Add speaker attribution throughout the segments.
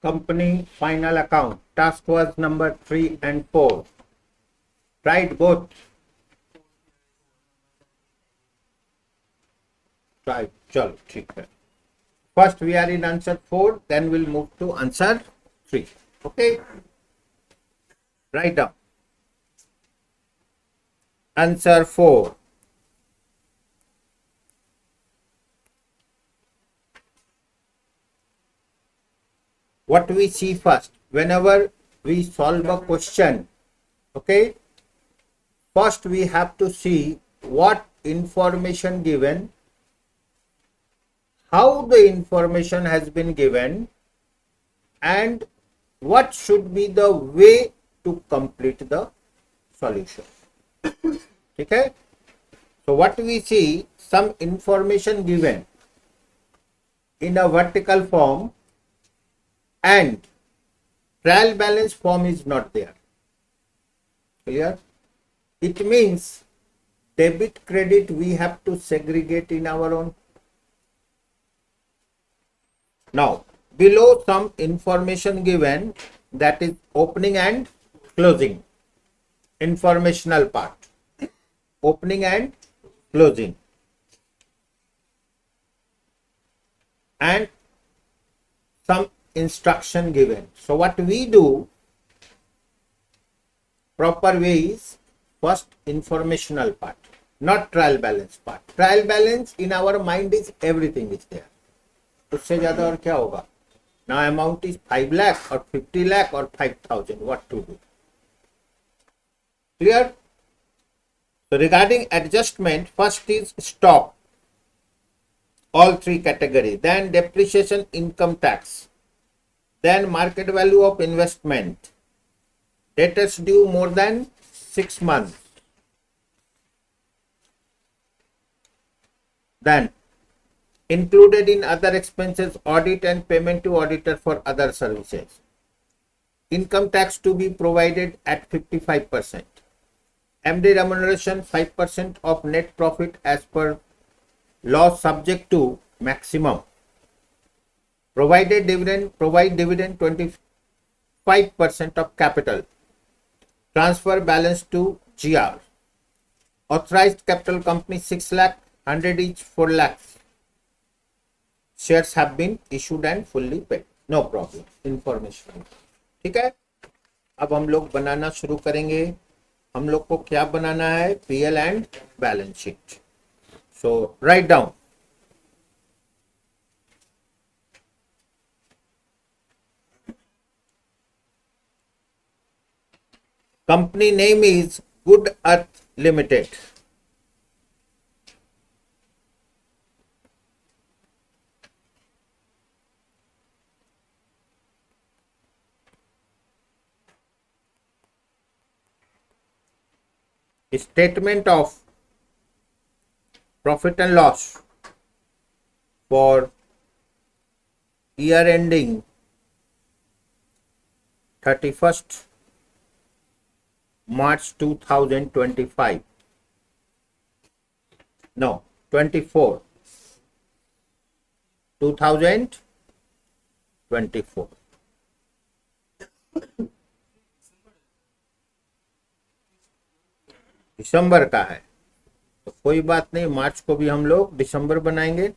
Speaker 1: company final account. Task was number 3 and 4. Write both. Right, chalo, ठीक है. First we are in answer 4, then we'll move to answer 3. Okay. Write down. Answer 4. What we see first, whenever we solve a question, okay, first we have to see what information given, how the information has been given, and what should be the way to complete the solution. Okay. So what we see, some information given in a vertical form and trial balance form is not there. Clear? It means debit credit we have to segregate in our own. Now below some information given, that is opening and closing, informational part, opening and closing, and some instruction given. So what we do, proper way is first informational part, not trial balance part. Trial balance in our mind is everything is there. उससे ज्यादा और क्या होगा? Now amount is 5 lakh or 50 lakh or 5,000. What to do? Clear? So regarding adjustment, first is stock, all 3 categories, then depreciation, income tax, then market value of investment, debtors due more than 6 months, then included in other expenses, audit and payment to auditor for other services, income tax to be provided at 55%, MD remuneration 5% of net profit as per law subject to maximum, provide dividend 25% of capital, transfer balance to GR, authorized capital company 6 lakh, 100 each, 4 lakhs. Shares have been issued and fully paid. No problem. Information. ठीक है. अब हम लोग बनाना शुरू करेंगे. हम लोग को क्या बनाना है? PL and balance sheet. So write down. Company name is Good Earth Limited. Statement of profit and loss for year ending 31st March 2025. No, 24. 2024. दिसंबर का है तो कोई बात नहीं, मार्च को भी हम लोग दिसंबर बनाएंगे.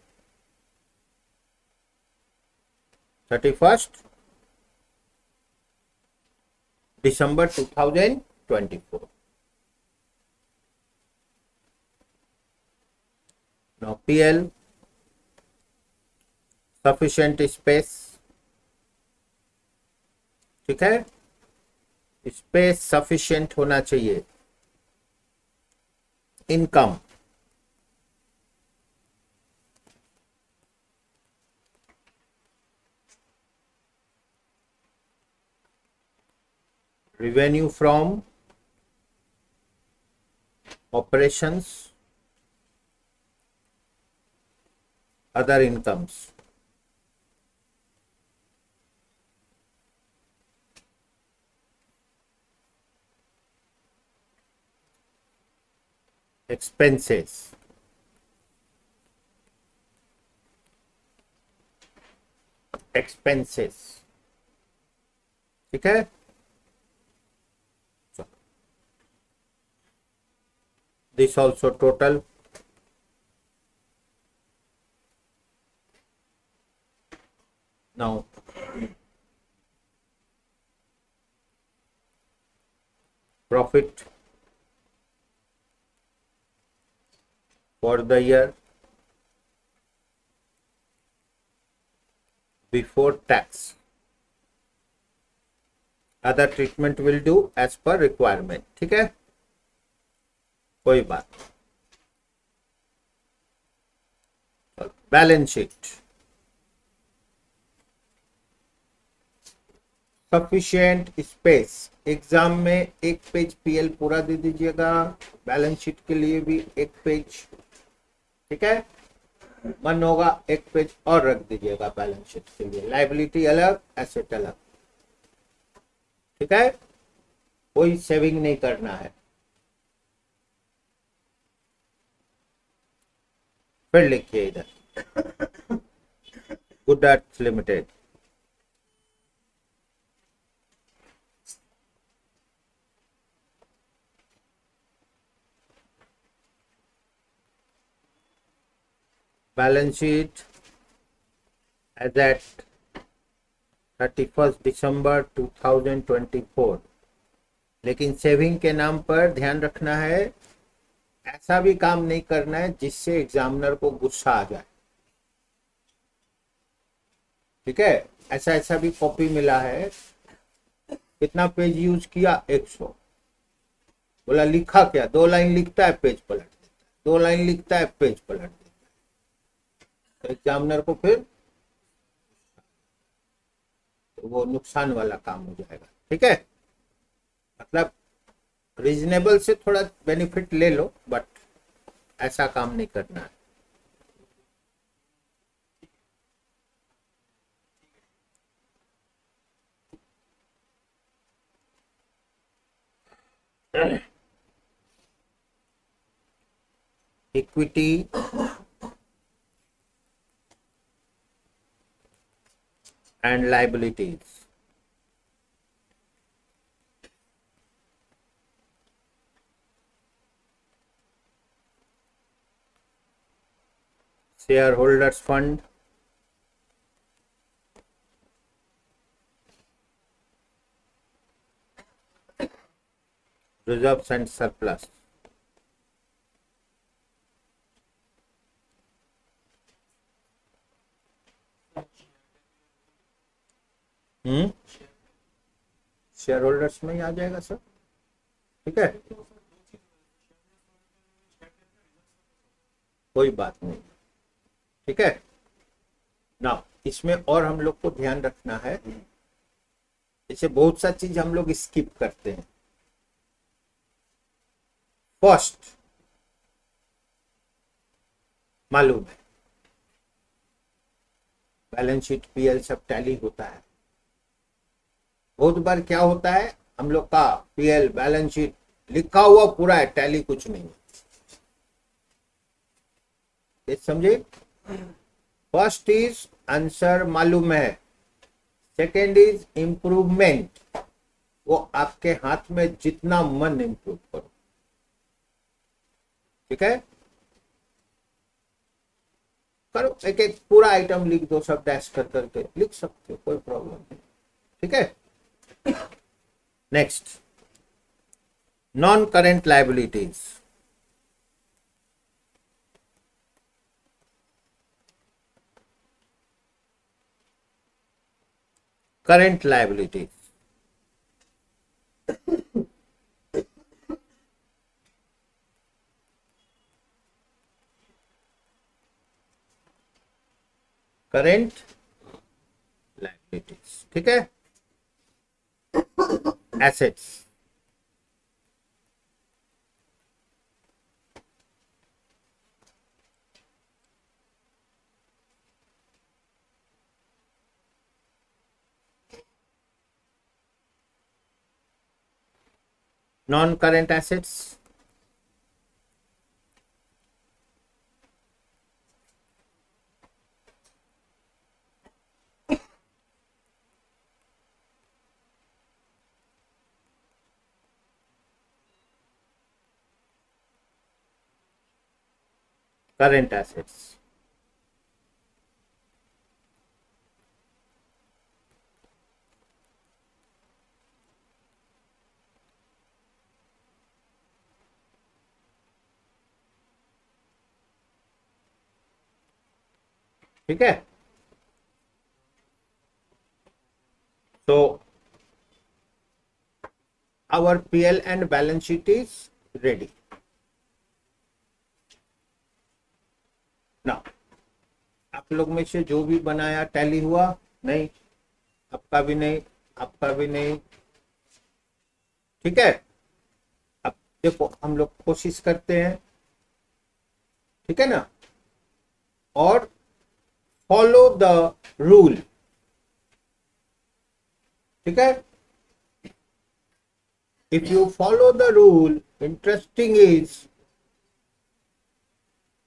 Speaker 1: 31 December 2024. Now PL sufficient space. ठीक है, स्पेस सफिशिएंट होना चाहिए. Income revenue from operations, other incomes. Expenses. Expenses. ठीक है, this also total, now profit for the year before tax. Other treatment will do as per requirement. ठीक है, कोई बात. Balance sheet, sufficient space. Exam में एक पेज पीएल पूरा दे दीजिएगा, बैलेंस शीट के लिए भी एक पेज. ठीक है, मन होगा एक पेज और रख दीजिएगा बैलेंस शीट के लिए. लायबिलिटी अलग, एसेट अलग. ठीक है, कोई सेविंग नहीं करना है. फिर लिखिए इधर Good Arts Limited, balance sheet as at 31 December 2024. लेकिन सेविंग के नाम पर ध्यान रखना है, ऐसा भी काम नहीं करना है जिससे एग्जामिनर को गुस्सा आ जाए. ठीक है, ऐसा ऐसा भी कॉपी मिला है, कितना पेज यूज किया, 100. बोला लिखा क्या, 2 लाइन लिखता है पेज पलट देता है, 2 लाइन लिखता है पेज पलट देता है. तो एग्जामिनर को फिर तो वो नुकसान वाला काम हो जाएगा. ठीक है, मतलब रीजनेबल से थोड़ा बेनिफिट ले लो, बट ऐसा काम नहीं करना है. Equity and liabilities. Shareholders fund, reserves and surplus. Share holders में ही आ जाएगा सर. ठीक है, कोई बात नहीं. ठीक है ना, इसमें और हम लोग को ध्यान रखना है, जैसे बहुत सा चीज हम लोग स्किप करते हैं. फर्स्ट मालूम है, बैलेंस शीट पीएल सब टैली होता है. बहुत बार क्या होता है, हम लोग का पीएल बैलेंस शीट लिखा हुआ पूरा है, टैली कुछ नहीं है. समझे, फर्स्ट इज आंसर मालूम है, सेकेंड इज इंप्रूवमेंट. वो आपके हाथ में जितना मन इंप्रूव करो. ठीक है, करो, एक एक पूरा आइटम लिख दो, सब डैश कर करके लिख सकते हो, कोई प्रॉब्लम नहीं. ठीक है, next non current liabilities. current liabilities. Current liabilities. ठीक है, assets, non current assets, current assets. ठीक है, तो our PL and balance sheet is ready. Now, आप लोग में से जो भी बनाया टैली हुआ? नहीं, आपका भी नहीं, आपका भी नहीं। ठीक है, अब देखो हम लोग कोशिश करते हैं, ठीक है ना, और फॉलो द रूल। ठीक है, if you follow the rule, interesting is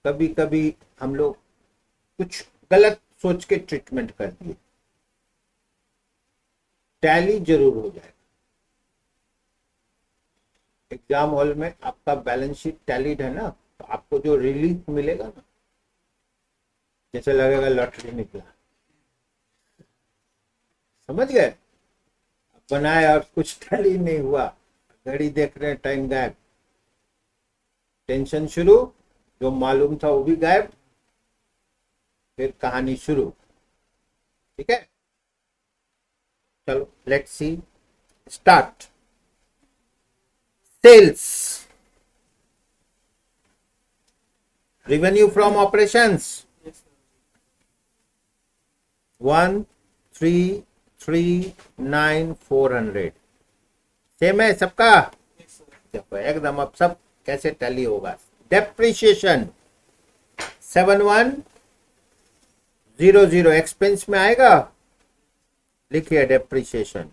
Speaker 1: कभी कभी हम लोग कुछ गलत सोच के ट्रीटमेंट कर दिए, टैली जरूर हो जाएगा। एग्जाम हॉल में आपका बैलेंस शीट टैलीड है ना, तो आपको जो रिलीफ मिलेगा ना, जैसे लगेगा लॉटरी निकला। समझ गए? बनाया और कुछ टैली नहीं हुआ, घड़ी देख रहे हैं, टाइम गायब, टेंशन शुरू, जो मालूम था वो भी गायब, फिर कहानी शुरू। ठीक है, चलो let's see, start. Sales, revenue from operations 1,339,400 same है सबका? देखो एकदम, अब सब कैसे टैली होगा। डेप्रिसिएशन 7,100 एक्सपेंस में आएगा, लिखिए डेप्रिसिएशन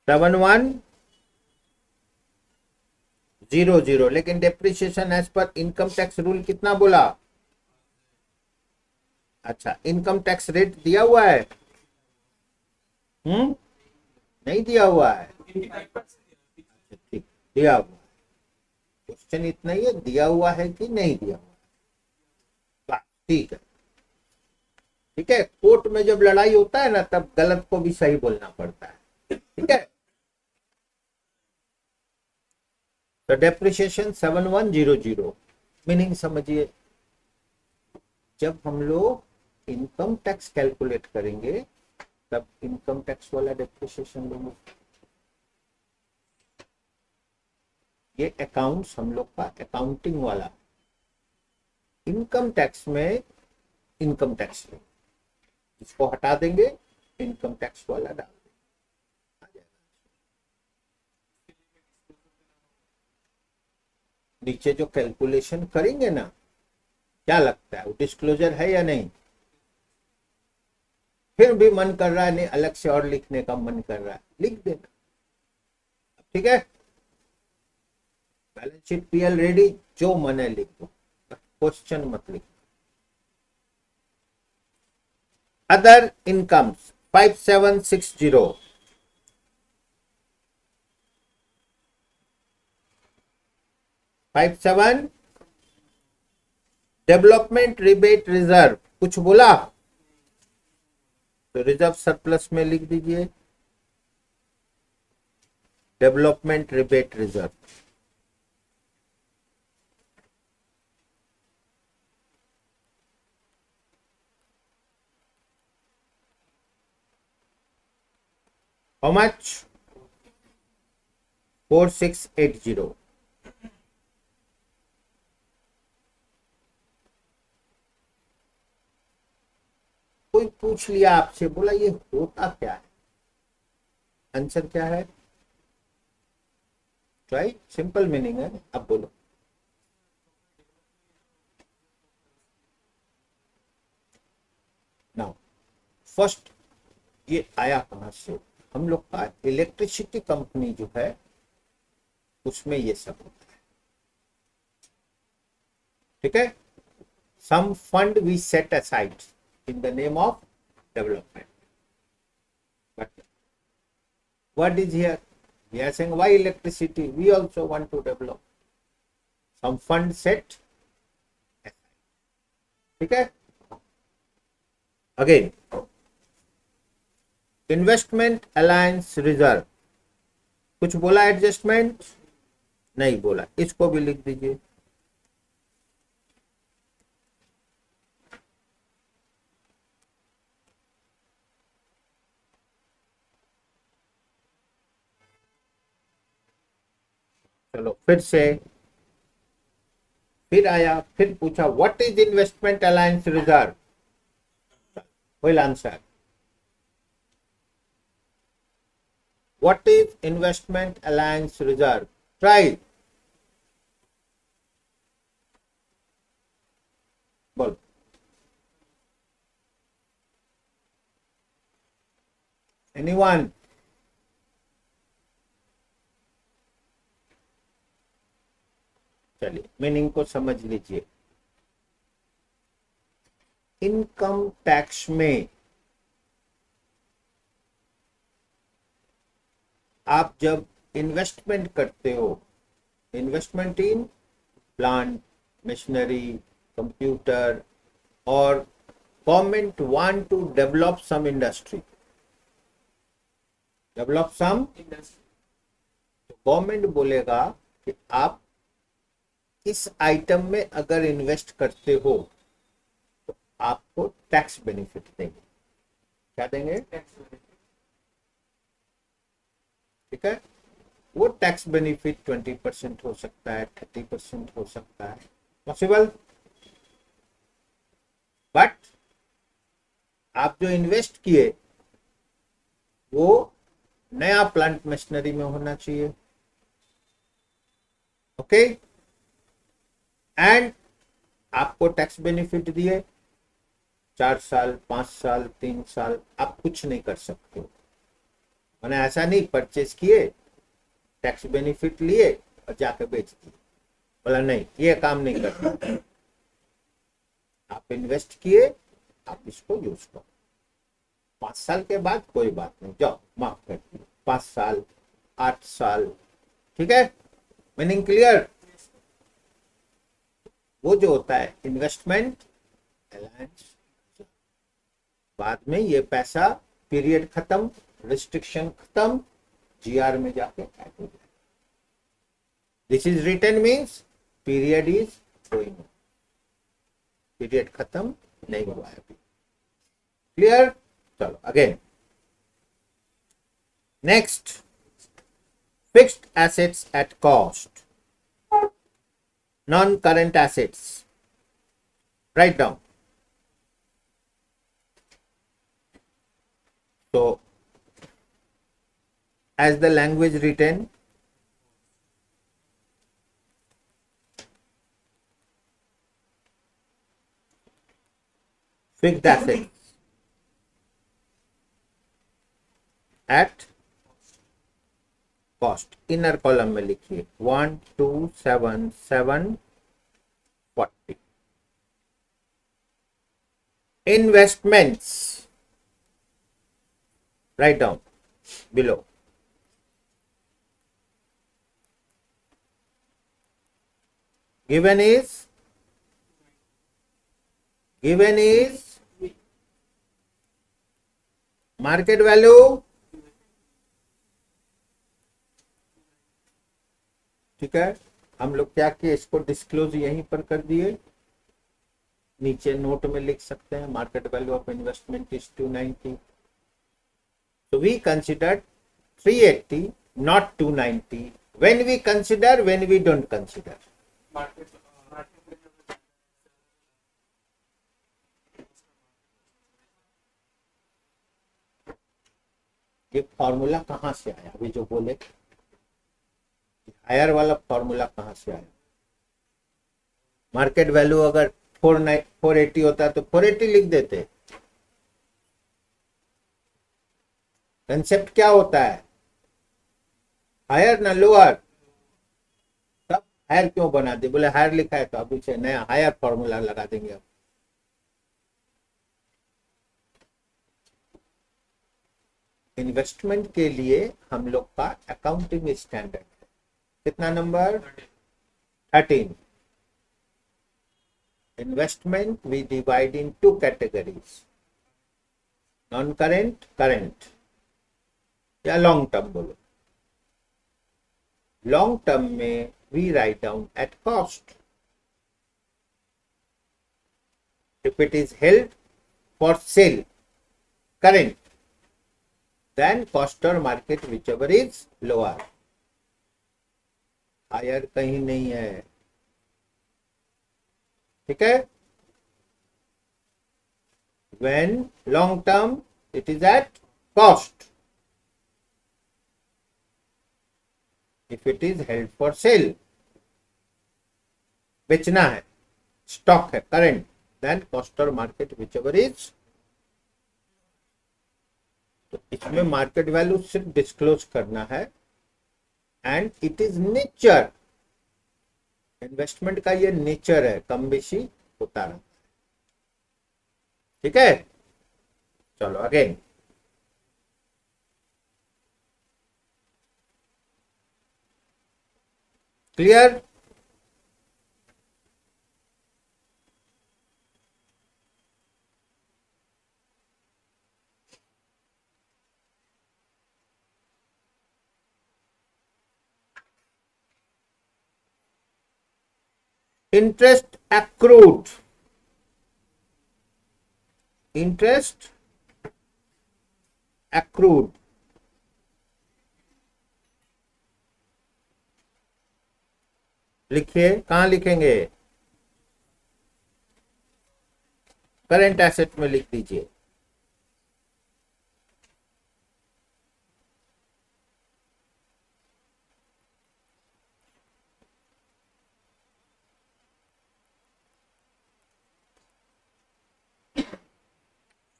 Speaker 1: 7,100, लेकिन डेप्रिसिएशन एज पर इनकम टैक्स रूल कितना बोला? अच्छा, इनकम टैक्स रेट दिया हुआ है? नहीं दिया हुआ है? ठीक, दिया हुआ। क्वेश्चन इतना ही है, दिया हुआ है कि नहीं दिया हुआ है। ठीक है, ठीक है, कोर्ट में जब लड़ाई होता है ना, तब गलत को भी सही बोलना पड़ता है। ठीक है, तो डेप्रिसिएशन 7,100, मीनिंग समझिए, जब हम लोग इनकम टैक्स कैलकुलेट करेंगे तब इनकम टैक्स वाला डेप्रिसिएशन लेंगे। ये अकाउंट्स हम लोग का अकाउंटिंग वाला, इनकम टैक्स में इनकम टैक्स लेंगे, इसको हटा देंगे, इनकम टैक्स वाला डाल देंगे, नीचे जो कैलकुलेशन करेंगे ना, क्या लगता है वो डिस्क्लोजर है या नहीं? फिर भी मन कर रहा है, नहीं अलग से और लिखने का मन कर रहा है, लिख देना। ठीक है, बैलेंस शीट पीएल रेडी, जो मन है लिख दो, क्वेश्चन मत लिखो। Other incomes 5760, development rebate reserve कुछ बोला तो रिजर्व सरप्लस में लिख दीजिए, development rebate reserve. How much? 4680। कोई पूछ लिया आपसे, बोला ये होता क्या है, आंसर क्या है? राइट, सिंपल मीनिंग है। अब बोलो, नाउ फर्स्ट ये आया कहां से? हम लोग का इलेक्ट्रिसिटी कंपनी जो है उसमें ये सब होता है। ठीक है, some fund we set aside in the name of development, but what is here? We are saying why electricity? We also want to develop. Some fund set, ठीक है। अगेन इन्वेस्टमेंट अलायंस रिजर्व, कुछ बोला adjustment नहीं बोला, इसको भी लिख दीजिए। चलो फिर आया, फिर पूछा what is investment alliance reserve, will answer what is investment alliance reserve, try बोल। एनीवन? चलिए मीनिंग को समझ लीजिए। इनकम टैक्स में आप जब इन्वेस्टमेंट करते हो, investment in plant, machinery, computer, और government want to develop some industry, develop some, तो गवर्नमेंट बोलेगा कि आप इस आइटम में अगर इन्वेस्ट करते हो तो आपको टैक्स बेनिफिट देंगे। क्या देंगे? ठीक है। वो टैक्स बेनिफिट 20% हो सकता है, 30% हो सकता है, पॉसिबल। बट आप जो इन्वेस्ट किए वो नया प्लांट मशीनरी में होना चाहिए, ओके। एंड आपको टैक्स बेनिफिट दिए 4 साल, 5 साल, 3 साल, आप कुछ नहीं कर सकते हो। मैंने ऐसा नहीं, परचेज किए, टैक्स बेनिफिट लिए और जाके बेच दिए, बोला नहीं ये काम नहीं करना। आप इन्वेस्ट किए, आप इसको यूज करो। 5 साल के बाद कोई बात नहीं, जाओ माफ कर दिए, 5 साल, 8 साल, ठीक है। Meaning clear? वो जो होता है इन्वेस्टमेंट अलायंस, बाद में ये पैसा पीरियड खत्म, रिस्ट्रिक्शन खत्म, जीआर में जाके ऐड हो जाए। This is written means period is going, period खत्म नहीं हुआ है अभी। क्लियर? चलो again next, fixed assets at cost, non current assets, write down. So as the language written, fixed assets at cost, inner column में लिखिए 127,740। Investments, write down below. Given is market value, ठीक है। हम लोग क्या किए, इसको डिस्क्लोज यहीं पर कर दिए, नीचे नोट में लिख सकते हैं market value of investment is 290। So we considered 380, not 290. When we consider, when we don't consider. ये फॉर्मूला कहां से आया? अभी जो बोले हायर वाला फॉर्मूला कहां से आया? मार्केट वैल्यू अगर 480 होता तो 480 लिख देते। कंसेप्ट क्या होता है? हायर ना लोअर? तब हायर क्यों बना दे? बोले हायर लिखा है तो अभी से नया हायर फॉर्मूला लगा देंगे। अब इन्वेस्टमेंट के लिए हम लोग का अकाउंटिंग स्टैंडर्ड है कितना? Number 13। Investment we divide in two categories, non-current, current या लॉन्ग टर्म बोलो. लॉन्ग टर्म में we write down at cost. If it is held for sale, current, then cost or market whichever is lower. Higher कहीं नहीं है. ठीक है. When long term it is at cost. If it is held for sale, बेचना है, stock है, current, then cost और market whichever is. तो इसमें मार्केट वैल्यू सिर्फ डिस्क्लोज करना है. And it is nature, investment का ये नेचर है, कम बेशी होता रहता है. ठीक है. चलो again. Clear. Interest accrued. Interest accrued. लिखिए. कहां लिखेंगे? करंट एसेट में लिख दीजिए.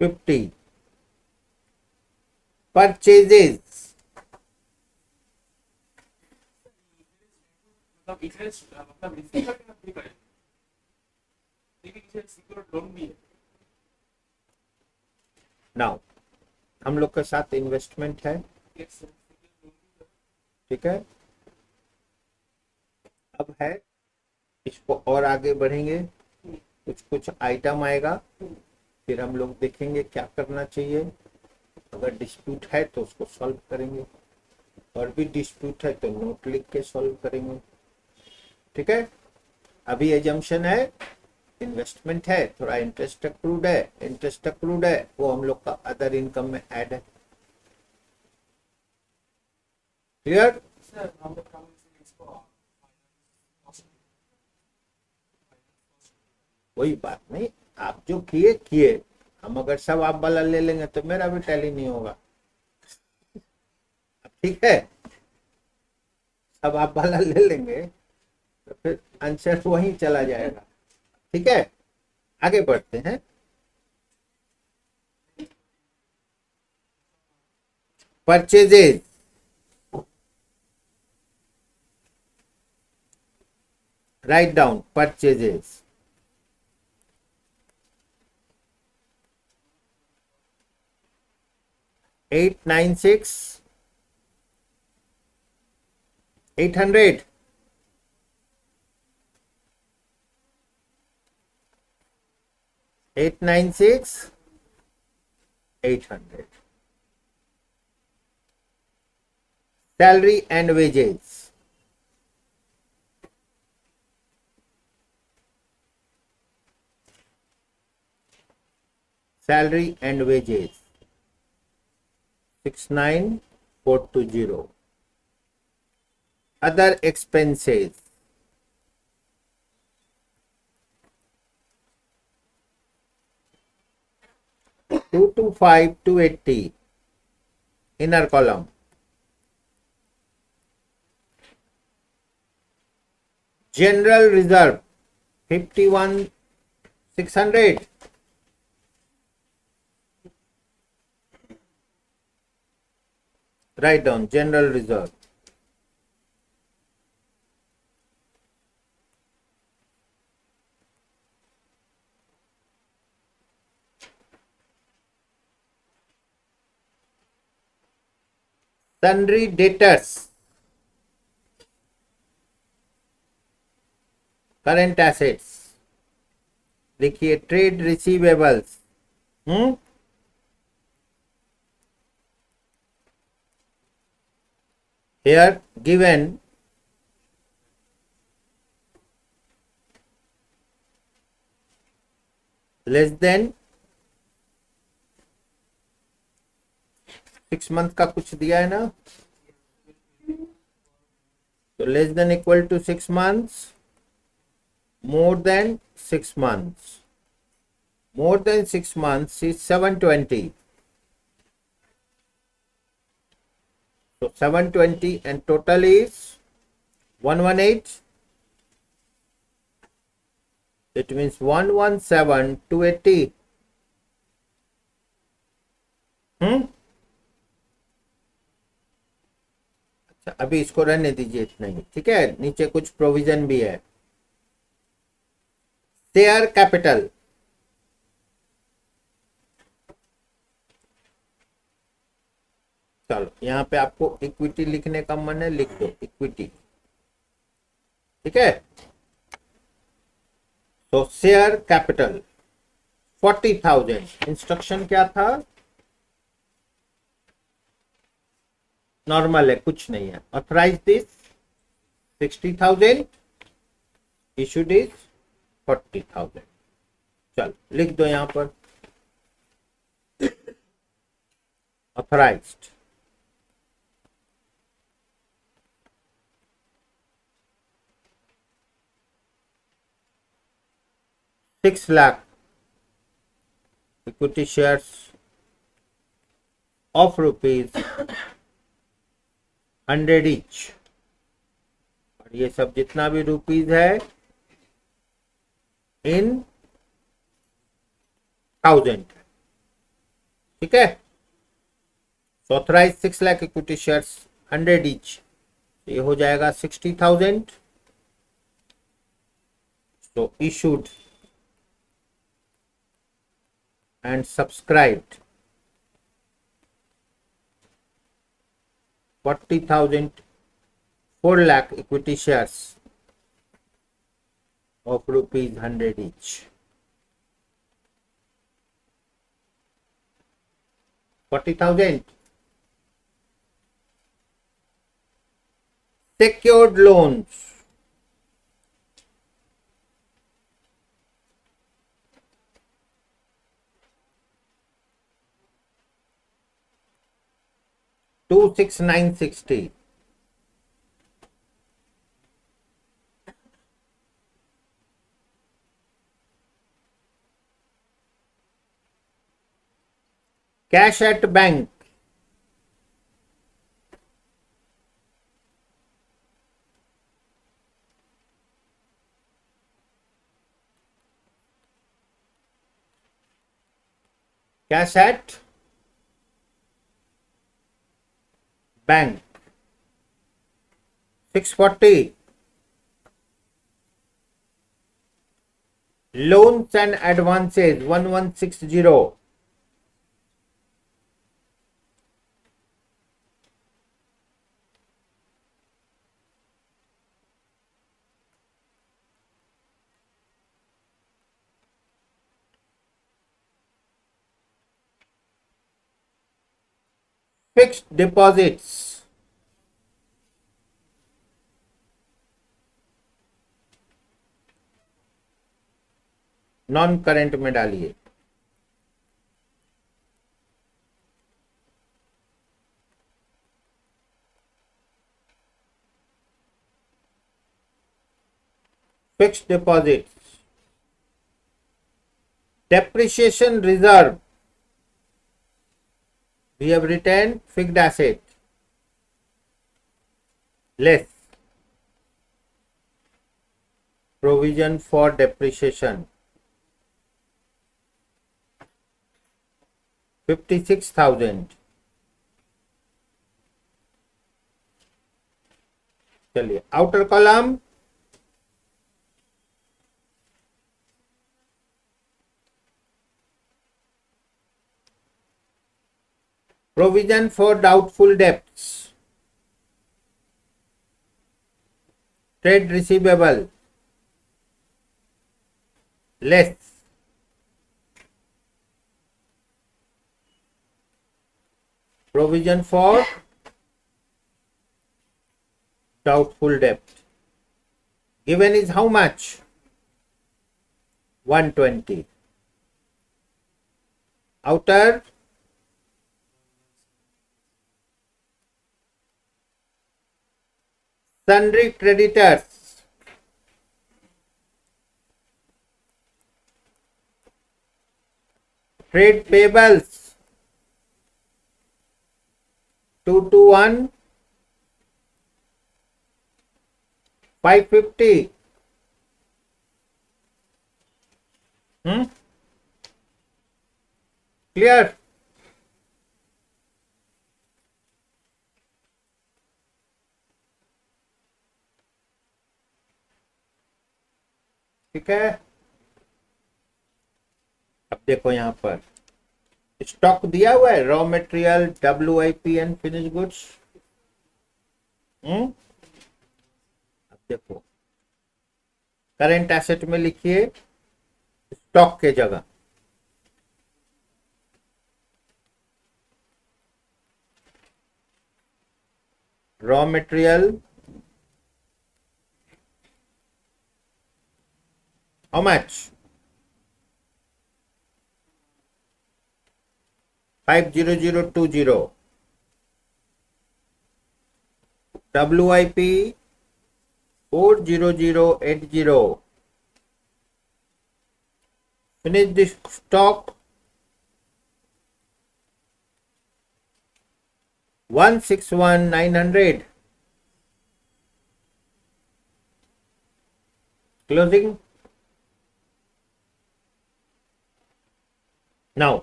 Speaker 1: $50. परचेजेस.
Speaker 2: मतलब इंटरेस्ट मतलब रिसीव करके नकदी करें, लेकिन इसे सिक्योर्ड लोन भी है.
Speaker 1: नाउ हम लोग के साथ इन्वेस्टमेंट है. ठीक है. अब है, इसको और आगे बढ़ेंगे, कुछ कुछ आइटम आएगा, फिर हम लोग देखेंगे क्या करना चाहिए. अगर डिस्प्यूट है तो उसको सॉल्व करेंगे, और भी डिस्प्यूट है तो नोट लिख के सॉल्व करेंगे. ठीक है. अभी एजम्पशन है, इन्वेस्टमेंट है, थोड़ा इंटरेस्ट अक्रूड है. इंटरेस्ट अक्रूड है वो हम लोग का अदर इनकम में ऐड है. क्लियर.
Speaker 2: सर हम लोग काम से इसको
Speaker 1: कोई बात नहीं, आप जो किए किए. हम अगर सब आप वाला ले लेंगे तो मेरा भी टैली नहीं होगा. ठीक है. सब आप वाला ले लेंगे तो फिर आंसर वहीं चला जाएगा. ठीक है. आगे बढ़ते हैं. Purchases. Write down purchases. $896, $800. $896, $800. Salary and wages. Salary and wages. 69420. Other expenses. Two to 280. Inner column. General reserve 51,600. Write down general reserve. Sundry debtors. Current assets. लिखिए trade receivables. here given less than 6 month का कुछ दिया है ना, तो less than equal to 6 months, more than 6 months, more than 6 months is 720. So 720 and total is 118. It means 117,280. अच्छा, अभी इसको रहने दीजिए इतना ही, ठीक है। नीचे कुछ प्रोविजन भी है। शेयर कैपिटल, चलो यहाँ पे आपको इक्विटी लिखने का मन है, लिख दो इक्विटी, ठीक है। तो शेयर कैपिटल 40,000, इंस्ट्रक्शन क्या था, नॉर्मल है, कुछ नहीं है। Authorise this 60,000, issued is 40,000। चलो लिख दो यहां पर authorised. ₹6 lakh equity shares of ₹100 each, और ये सब जितना भी रुपीज है इन 1000, ठीक है। Authorise 6 lakh equity shares 100 each, ये हो जाएगा 60,000। तो issued and subscribed 40,000, 4 lakh equity shares of ₹100 each. 40,000 secured loans, $26,960. Cash at bank, cash at bank 640. Loans and advances 1160. Fixed deposits non current में डालिए। Fixed deposits, depreciation reserve, we have written fixed asset less provision for depreciation 56,000। चलिए outer column provision for doubtful debts, trade receivable less provision for doubtful debt. Given is how much? 120. Outer sundry creditors. Trade payables 221 550. Clear? ठीक है। अब देखो यहां पर stock दिया हुआ है, raw material, WIP and finish goods. अब देखो करेंट एसेट में लिखिए स्टॉक के जगह raw material how much? 50020. WIP 40080. Finish this stock 161900. Closing. Now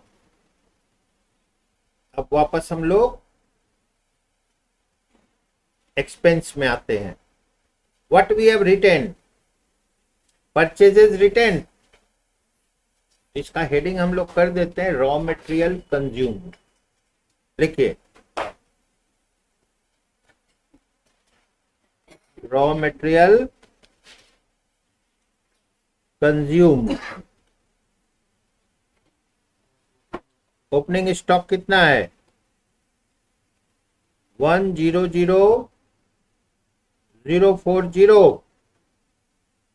Speaker 1: अब वापस हम लोग एक्सपेंस में आते हैं। What we have written, purchases written, इसका हेडिंग हम लोग कर देते हैं रॉ मटेरियल कंज्यूम्ड। लिखिए raw material consumed. Opening stock कितना है? 100040।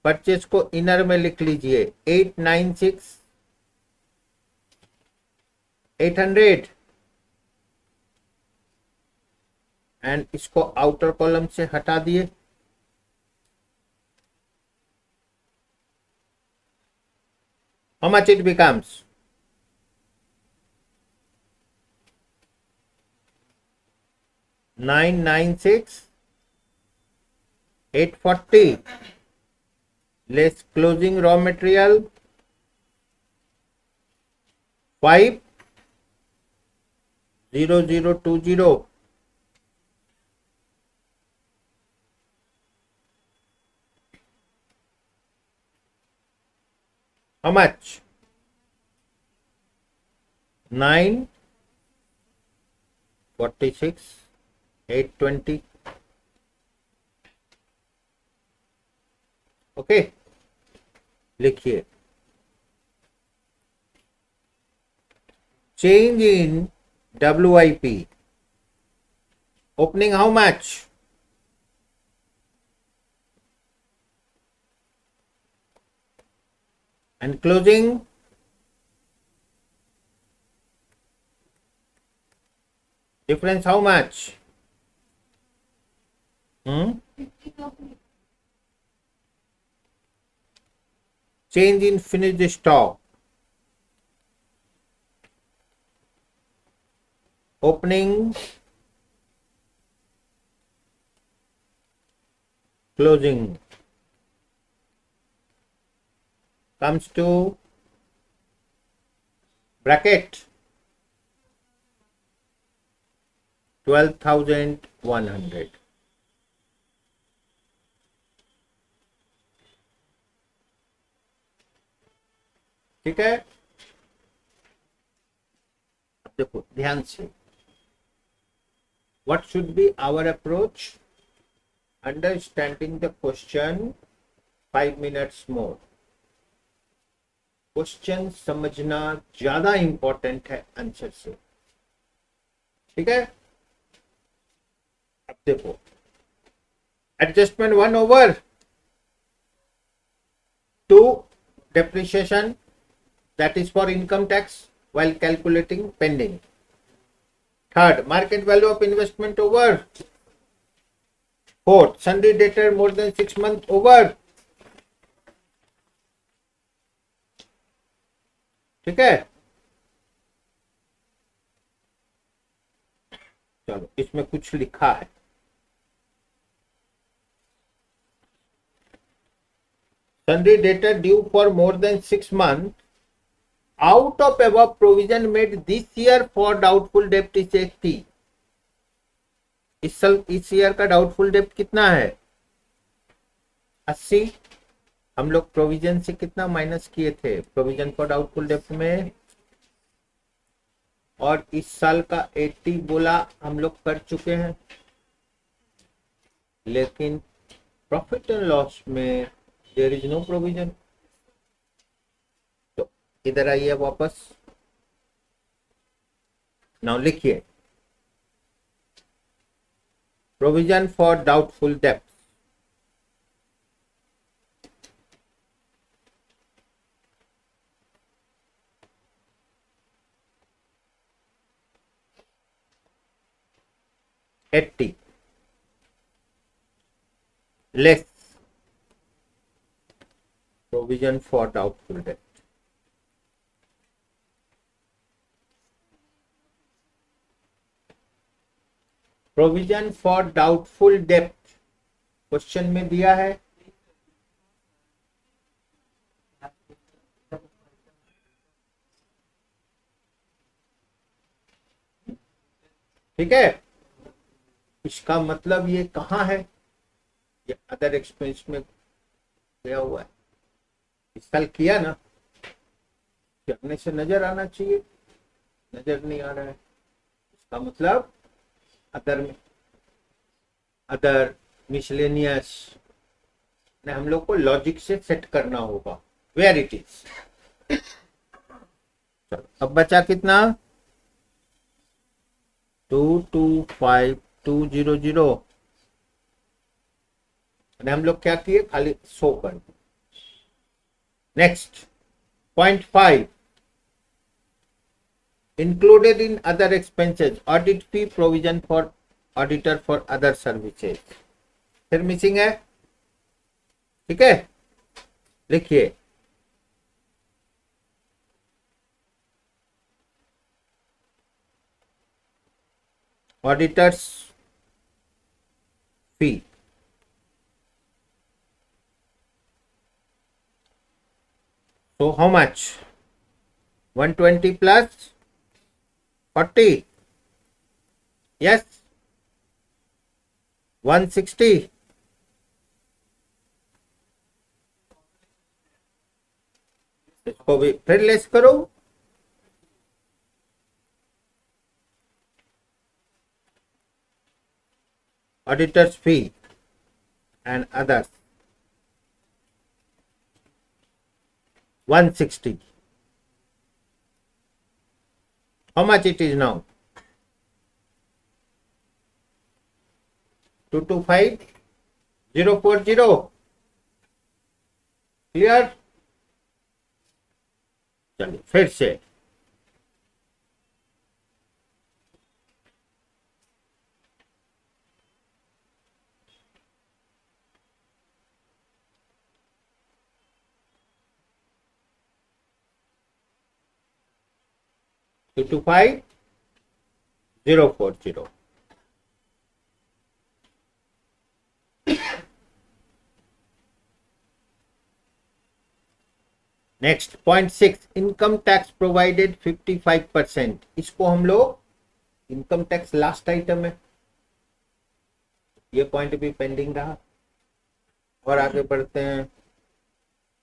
Speaker 1: परचेज को इनर में लिख लीजिए 896800 एंड इसको आउटर कॉलम से हटा दिए। How much it becomes? 996840 less closing raw material 50020. How much? 946,820. Okay लिखिए change in WIP opening how much? and closing difference how much? Change in finished stock opening closing comes to bracket 12,100. ठीक है। अब देखो ध्यान से what should be our approach? Understanding the question 5 minutes more. Question समझना ज्यादा important है answer से। ठीक है, अब देखो adjustment 1/2 depreciation, that is for income tax while calculating pending. Third, market value of investment over. Fourth, sundry debtor more than 6 months over. ठीक है, चलो इसमें कुछ लिखा है, sundry debtor due for more than 6 months out of above provision made this year for doubtful debt is 80. इस year का doubtful डेब्ट कितना है 80. हम लोग प्रोविजन से कितना माइनस किए थे प्रोविजन फॉर डाउटफुल डेब्ट में, और इस साल का 80 बोला हम लोग कर चुके हैं, लेकिन प्रॉफिट एंड लॉस में देयर इज नो प्रोविजन. तो इधर आइए वापस, नाउ लिखिए प्रोविजन फॉर डाउटफुल डेब्ट. $80 less provision for doubtful debt. Provision for doubtful डेब्ट क्वेश्चन में दिया है, ठीक है, इसका मतलब ये कहाँ है, ये अदर एक्सपेंस में गया हुआ है. इस साल किया ना, करने से नजर आना चाहिए, नजर नहीं आ रहा है, इसका मतलब अदर में, अदर मिसलेनियस ने हम लोग को लॉजिक से सेट करना होगा वेयर इट इज. चलो अब बचा कितना 225200, हम लोग क्या किए खाली 100 कर दिए. Next 0.5 included in other expenses audit fee provision for auditor for other services. फिर मिसिंग है, ठीक है, लिखिए auditors fee. So how much 120 plus 40, yes 160, इसको भी फिर लेस करो, auditors fee and others 160. How much it is now? 225040. Clear, चलिए फिर से two 25040. Next 0.6 income tax provided 55%. इसको हम लोग इनकम टैक्स लास्ट आइटम है, ये पॉइंट भी पेंडिंग रहा. और आगे बढ़ते हैं.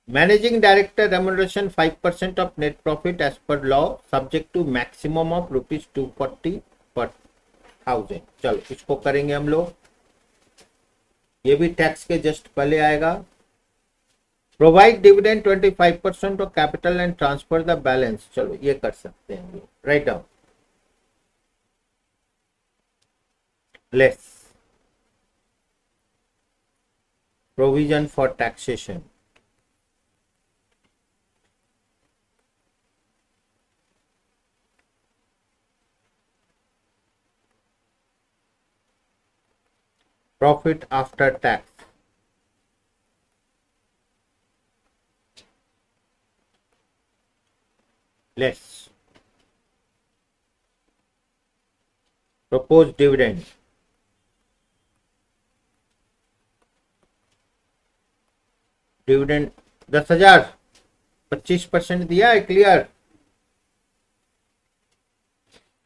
Speaker 1: Managing director remuneration 5% of net profit as per law subject to maximum of ₹240 per 1000. चलो इसको करेंगे हम लोग, ये भी टैक्स के जस्ट पहले आएगा. Provide dividend 25% of capital and transfer the balance. चलो ये कर सकते हैं, write down. less provision for taxation, profit after tax, less proposed dividend, dividend 10,000 25% दिया है, clear.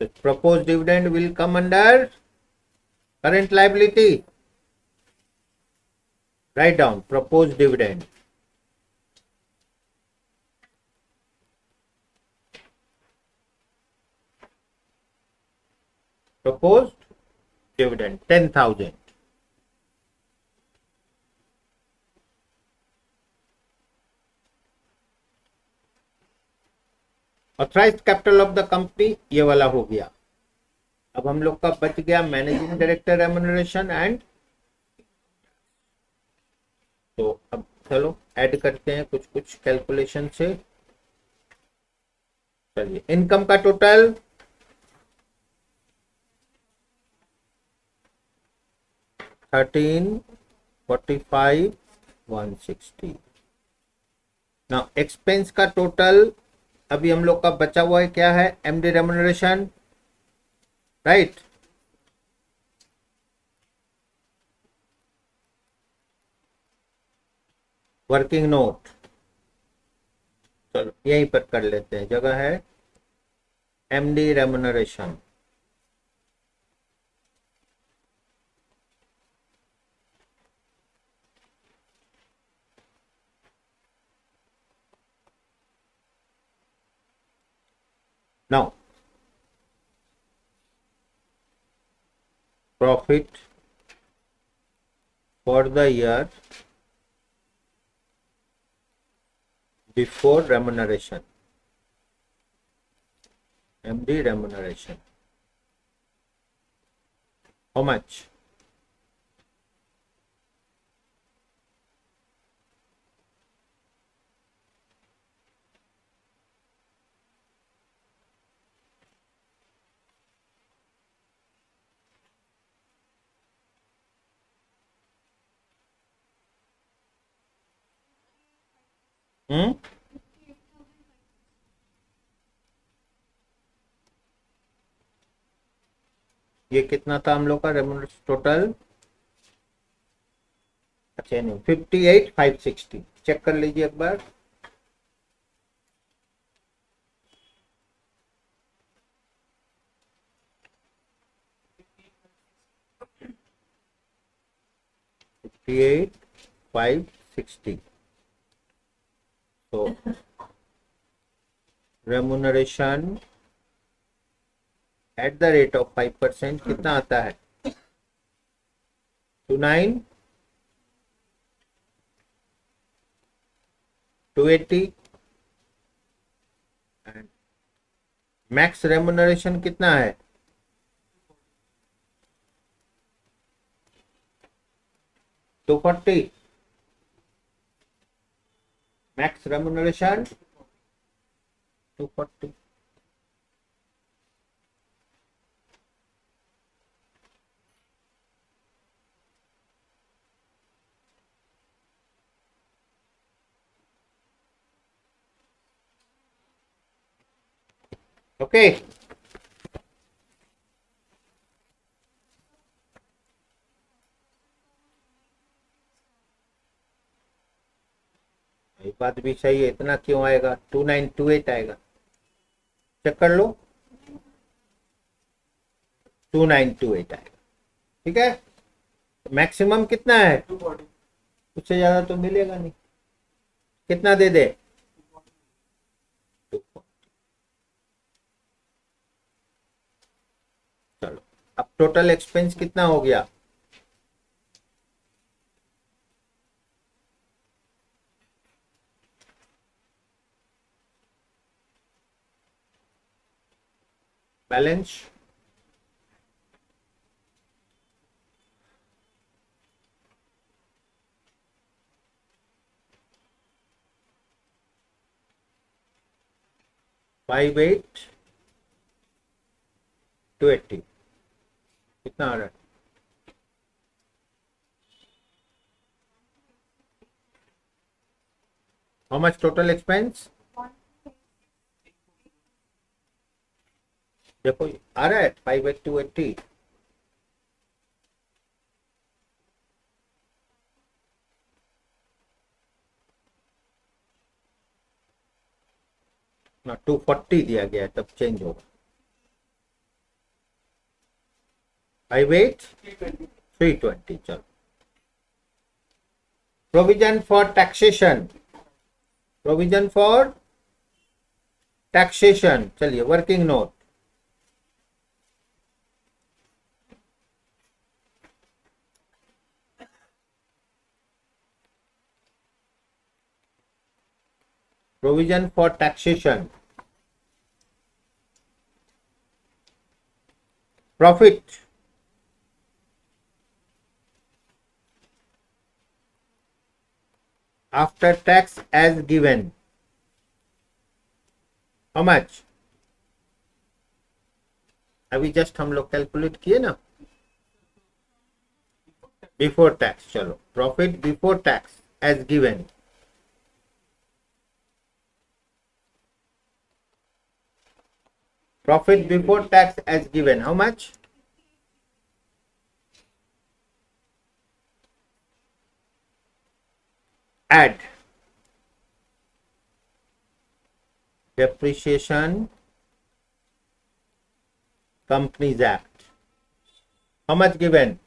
Speaker 1: Propose dividend will come under current liability. Write down propose dividend. proposed dividend 10,000. Authorised capital of the company ये वाला हो गया. अब हम लोग का बच गया मैनेजिंग डायरेक्टर रेम्यूनरेशन एंड. तो अब चलो ऐड करते हैं कुछ कुछ कैलकुलेशन से. चलिए इनकम का टोटल 1345,160. नाउ एक्सपेंस का टोटल अभी हम लोग का बचा हुआ है क्या है, MD remuneration, right. Working note चलो यहीं पर कर लेते हैं, जगह है MD remuneration. Now, profit for the year before remuneration, MD remuneration. How much? हम्म, ये कितना था हम लोग का रेम्यूनरेशन टोटल. अच्छा नहीं 58,560. चेक कर लीजिए एक बार. $58,560. तो remuneration at the rate of 5% कितना आता है, 29, 280. एंड मैक्स रेम्यूनरेशन कितना है, 240. Max remuneration 240. ओके ये बात भी सही है. इतना क्यों आएगा, 2928 आएगा. चेक कर लो 2928 आएगा. ठीक है. मैक्सिमम कितना है,
Speaker 2: 240.
Speaker 1: उससे ज्यादा तो मिलेगा नहीं. कितना दे दे, 240. चलो अब टोटल एक्सपेंस कितना हो गया, बैलेंस 58 280 कितना आ रहा है? How much total expense? देखो आ रहा है 58 280. ना 240 दिया गया है, तब चेंज होगा. 58 320. चलो. Provision for taxation. Provision for taxation. चलिए working note. Provision for taxation. Profit. After tax as given. How much? अभी जस्ट हम लोग कैलकुलेट किए ना. Before tax. चलो profit before tax as given. Profit before tax as given. How much? Add Depreciation Companies Act. How much given?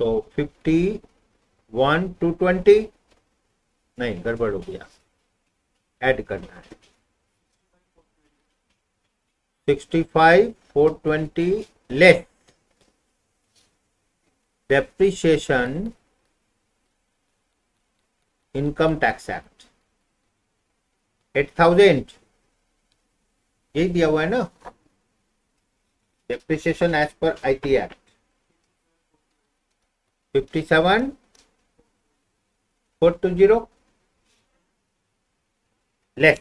Speaker 1: तो 51 220 नहीं, गड़बड़ हो गया. ऐड करना है. 65 420 less depreciation income tax act 8000. यही दिया हुआ है ना. Depreciation as per IT act 57 420 less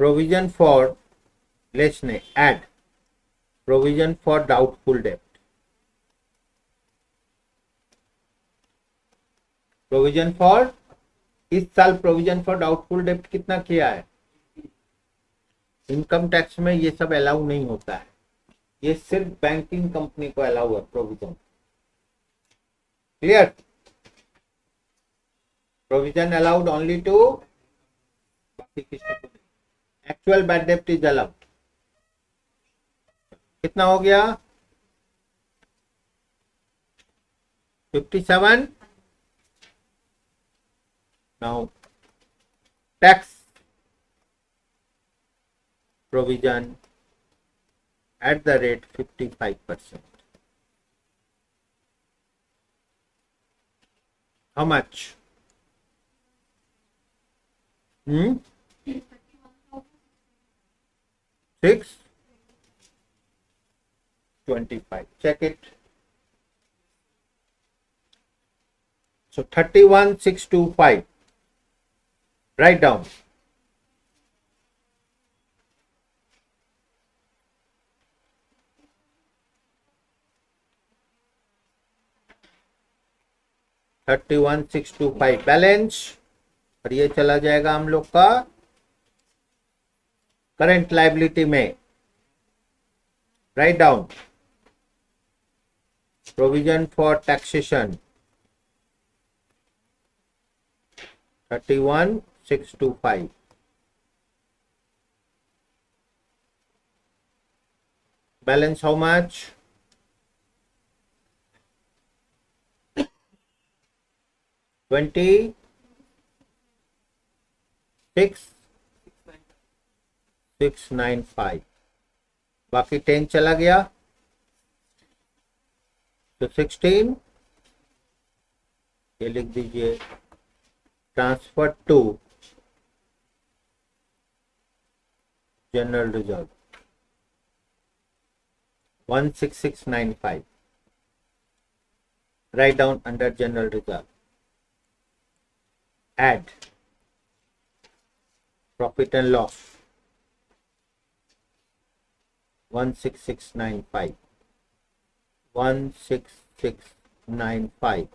Speaker 1: provision for less ने add provision for doubtful debt. Provision for इस साल प्रोविजन फॉर डाउटफुल डेब्ट कितना किया है? इनकम टैक्स में ये सब अलाउ नहीं होता है. ये सिर्फ बैंकिंग कंपनी को अलाउ है provision. Clear? Provision allowed only to, बाकी किसी को नहीं. एक्चुअल बैड डेब्ट इज अलाउड. कितना हो गया? 57. Now tax provision at the rate 55%. How much? 625. Check it. So 31,625. Write down. $31,625 balance. और ये चला जाएगा हम लोग का करंट लायबिलिटी में. Write down. Provision for taxation 31,625. Balance how much? 26,695. बाकी 10 चला गया तो 16. ये लिख दीजिए transfer to general reserve 16695. Write down under general reserve. Add profit and loss 16695. 16695.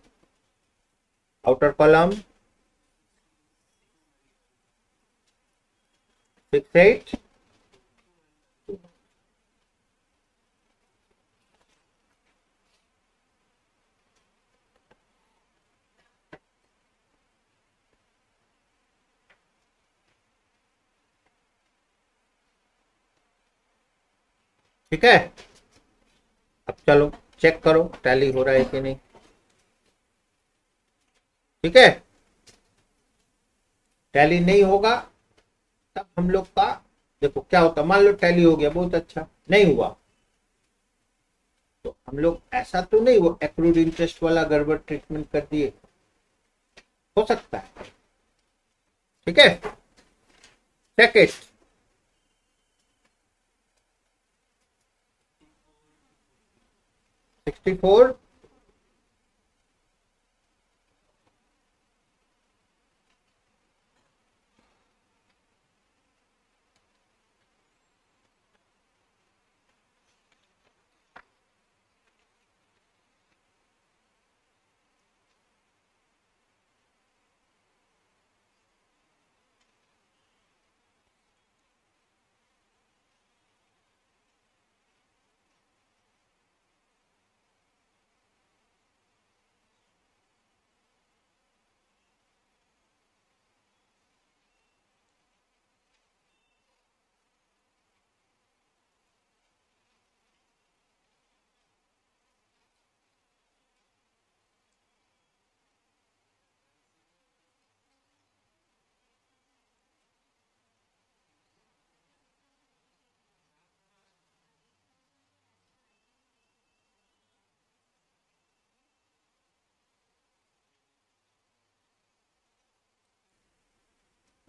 Speaker 1: Outer column 68. ठीक है, अब चलो चेक करो टैली हो रहा है कि नहीं। ठीक है, टैली नहीं होगा तब हम लोग का देखो क्या होता, मान लो टैली हो गया, बहुत अच्छा, नहीं हुआ तो हम लोग ऐसा तो नहीं वो एक्रूड इंटरेस्ट वाला गड़बड़ ट्रीटमेंट कर दिए, हो सकता है। ठीक है, check it. 64।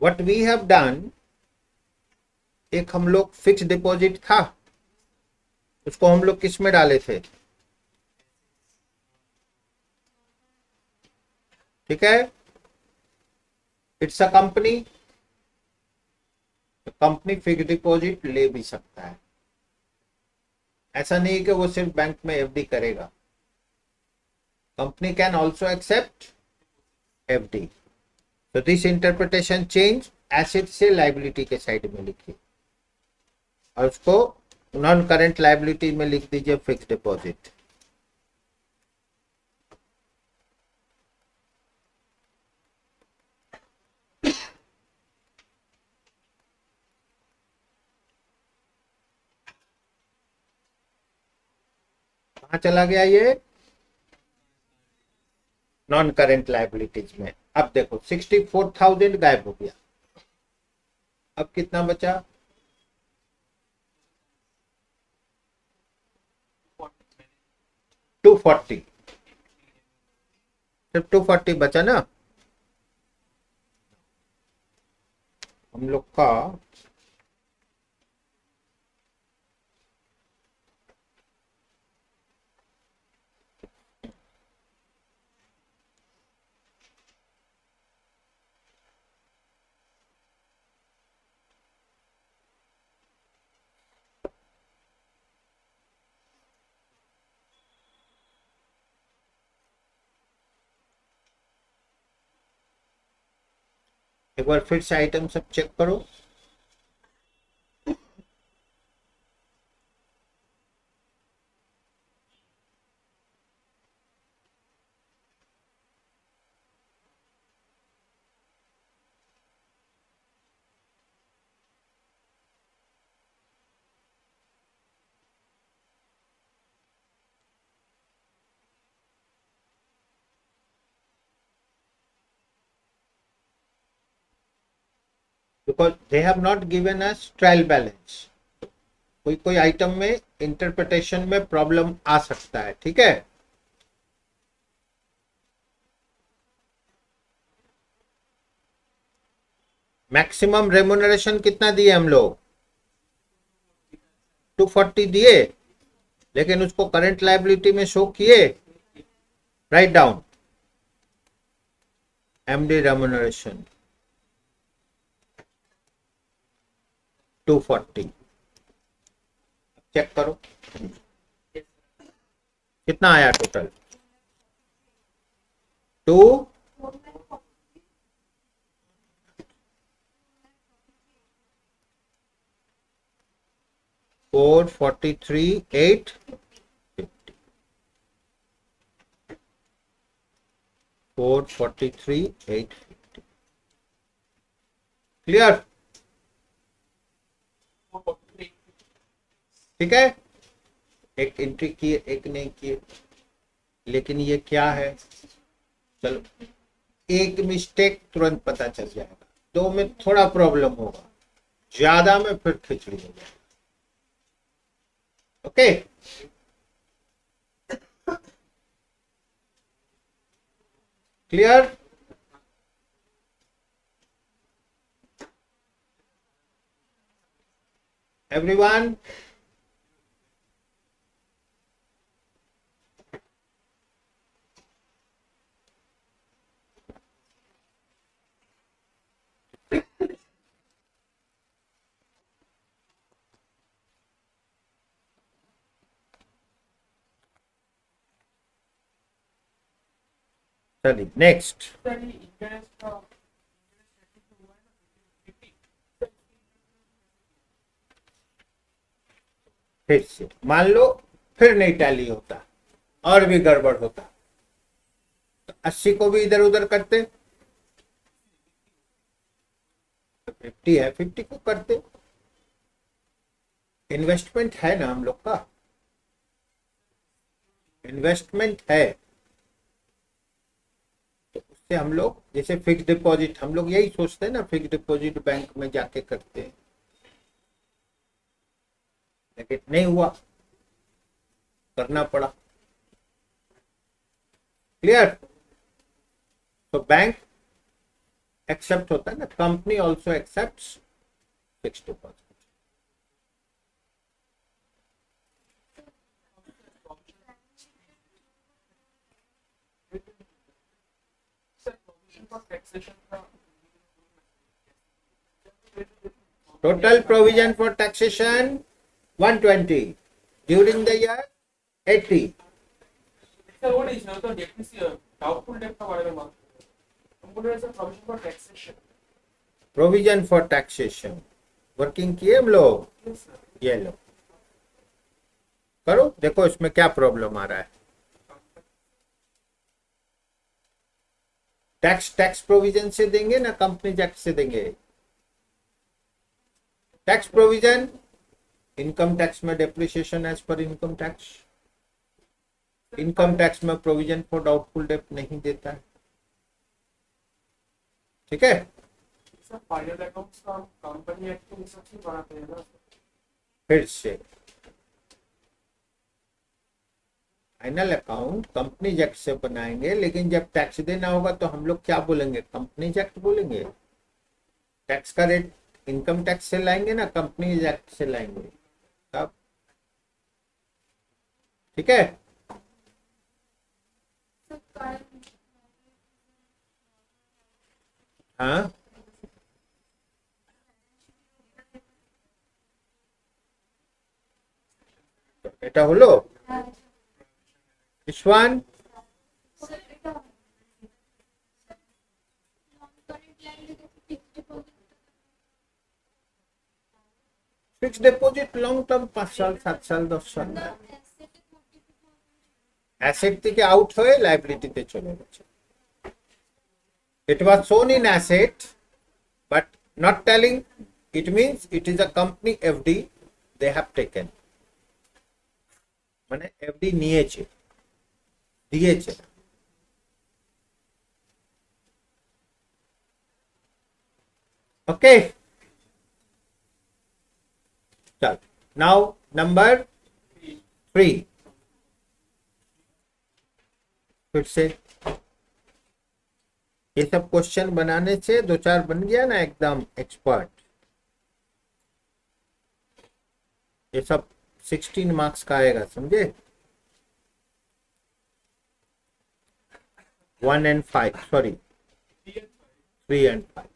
Speaker 1: What we have done, एक हम लोग फिक्स डिपॉजिट था उसको हम लोग किस में डाले थे, ठीक है, it's a company, company fix deposit ले भी सकता है, ऐसा नहीं है कि वो सिर्फ बैंक में एफडी करेगा, company can also accept FD. तो दिस इंटरप्रिटेशन चेंज एसेट से लाइबिलिटी के साइड में लिखिए और उसको नॉन करेंट लाइबिलिटी में लिख दीजिए फिक्स डिपॉजिट। कहां चला गया ये, नॉन करेंट लाइबिलिटीज में। अब देखो 64,000 गायब हो गया, अब कितना बचा, 240, सिर्फ 240 बचा ना हम लोग का। एक बार फिर से आइटम सब चेक करो। Because they have not given us trial balance, कोई कोई आइटम में इंटरप्रिटेशन में प्रॉब्लम आ सकता है। ठीक है, मैक्सिमम रेम्युनरेशन कितना दिए हम लोग, 240 दिए लेकिन उसको करंट लायबिलिटी में शो किए। Write down MD remuneration 240। Check करो कितना आया टोटल। 2 443 850 443 850। क्लियर? ठीक है, एक एंट्री किए एक नहीं किए, लेकिन ये क्या है, चलो एक मिस्टेक तुरंत पता चल जाएगा, दो में थोड़ा प्रॉब्लम होगा, ज्यादा में फिर खिचड़ी हो जाएगा। Okay clear? एवरीवन? चलिए नेक्स्ट। फिर से मान लो फिर नहीं टैली होता और भी गड़बड़ होता तो 80 को भी इधर उधर करते, 50 है 50 को करते। इन्वेस्टमेंट है ना हम लोग का, इन्वेस्टमेंट है तो उससे हम लोग जैसे फिक्स डिपॉजिट, हम लोग यही सोचते हैं ना फिक्स डिपॉजिट बैंक में जाके करते हैं, लेकिन नहीं हुआ, करना पड़ा। क्लियर? तो बैंक एक्सेप्ट होता है ना, company also accepts fix deposit. Total provision for taxation 120, during the year 80.
Speaker 2: Sir, what is the deficit? Doubtful debt का बारे में बात करें। हम बोल रहे हैं sir provision for taxation.
Speaker 1: Provision for taxation working किए हम लोग,
Speaker 2: Yes sir.
Speaker 1: ये लो करो, देखो इसमें क्या प्रॉब्लम आ रहा है। टैक्स प्रोविजन से देंगे ना कंपनी एक्ट से देंगे। टैक्स प्रोविजन इनकम टैक्स में डेप्रिसिएशन एज पर इनकम टैक्स, इनकम टैक्स में प्रोविजन फॉर डाउटफुल डेट नहीं देता है। ठीक है,
Speaker 2: सर फाइनल अकाउंट्स का कंपनी एक्ट के हिसाब से बनाते हैं ना।
Speaker 1: फिर से फाइनल अकाउंट कंपनी एक्ट से बनाएंगे, लेकिन जब टैक्स देना होगा तो हम लोग क्या बोलेंगे, कंपनी एक्ट बोलेंगे। टैक्स का रेट इनकम टैक्स से लाएंगे ना कंपनी एक्ट से लाएंगे तब। ठीक है, हाँ এটা হলো विश्वान। फिक्स डिपॉजिट लॉन्ग टर्म 5 साल 7 साल 10 সাল অ্যাসেট থেকে আউট হয়ে লায়াবিলিটিতে চলে গেছে। It was shown in asset but not telling, it means it is a company FD they have taken, মানে FD নিয়েছে দিয়েছে। ओके चल, नाउ नंबर 3 फिर से ये सब क्वेश्चन बनाने से 2-4 बन गया ना एकदम एक्सपर्ट। ये सब 16 मार्क्स का आएगा, समझे? 1 and 5, सॉरी 3 and 5.